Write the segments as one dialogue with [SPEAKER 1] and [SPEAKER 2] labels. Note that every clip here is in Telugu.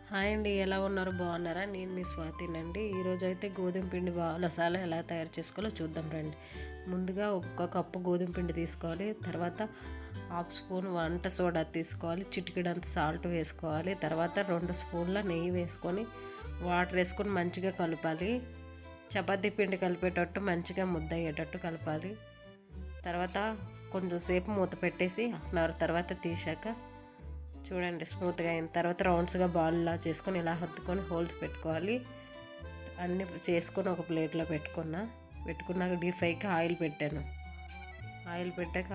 [SPEAKER 1] హాయ్ అండి, ఎలా ఉన్నారు? బాగున్నారా? నేను మీ స్వాతినండి. ఈరోజు అయితే గోధుమ పిండి మసాలా ఎలా తయారు చేసుకోవాలో చూద్దాం రండి. ముందుగా 1 కప్పు గోధుమ పిండి తీసుకోవాలి. తర్వాత 1/2 స్పూన్ వంట సోడా తీసుకోవాలి. చిటికెడంత సాల్ట్ వేసుకోవాలి. తర్వాత 2 స్పూన్ల నెయ్యి వేసుకొని వాటర్ వేసుకొని మంచిగా కలపాలి. చపాతీ పిండి కలిపేటట్టు మంచిగా ముద్ద అయ్యేటట్టు కలపాలి. తర్వాత కొంచెం సేపు మూత పెట్టేసి 1/2 అవర్ తర్వాత తీసాక చూడండి స్మూత్గా అయిన తర్వాత రౌండ్స్గా బాల్లా చేసుకొని ఇలా హత్తుకొని హోల్స్ పెట్టుకోవాలి. అన్నీ చేసుకొని ఒక ప్లేట్లో పెట్టుకున్నాక డీప్ ఫ్రైకి ఆయిల్ పెట్టాను. ఆయిల్ పెట్టాక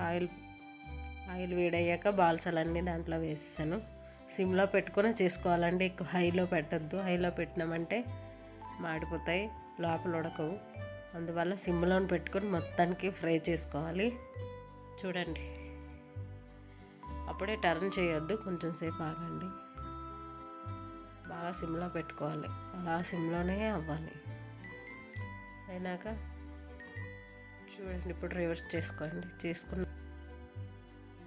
[SPEAKER 1] ఆయిల్ వేడయ్యాక బాల్సాలన్నీ దాంట్లో వేసాను. సిమ్లో పెట్టుకొని చేసుకోవాలండి, ఎక్కువ హైలో పెట్టద్దు. హైలో పెట్టినామంటే మాడిపోతాయి, లోపల ఉడకవు. అందువల్ల సిమ్లో పెట్టుకొని మొత్తానికి ఫ్రై చేసుకోవాలి. చూడండి, అప్పుడే టర్న్ చేయొద్దు, కొంచెం సేపు ఆగండి. బాగా సిమ్లో పెట్టుకోవాలి, అలా సిమ్లోనే అవ్వాలి. అయినాక చూడండి, ఇప్పుడు రివర్స్ చేసుకున్న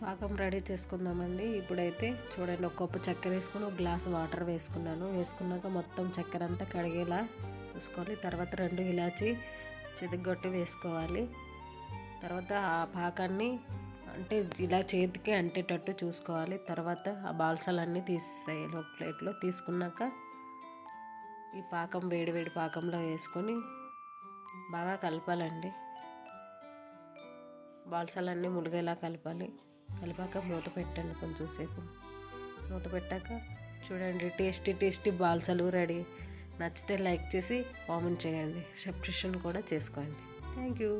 [SPEAKER 1] పాకం రెడీ చేసుకుందామండి. ఇప్పుడైతే చూడండి, 1 కప్పు చక్కెర వేసుకొని 1 గ్లాస్ వాటర్ వేసుకున్నాక మొత్తం చక్కెర అంతా కడిగేలా చూసుకోవాలి. తర్వాత 2 ఇలాచి చితగొట్టి వేసుకోవాలి. తర్వాత ఆ పాకాన్ని అంటే ఇలా చేతికి అంటేటట్టు చూసుకోవాలి. తర్వాత ఆ బాల్సాలన్నీ తీసేయాలి ఒక ప్లేట్లో. తీసుకున్నాక ఈ పాకం వేడి పాకంలో వేసుకొని బాగా కలపాలండి. బాల్సాలన్నీ ములిగేలా కలపాలి. కలిపాక మూత పెట్టండి కొంచెం సేపు. మూత పెట్టాక చూడండి, టేస్టీ బాల్సాలు రెడీ. నచ్చితే లైక్ చేసి కామెంట్ చేయండి, సబ్స్క్రిప్షన్ కూడా చేసుకోండి. Thank you.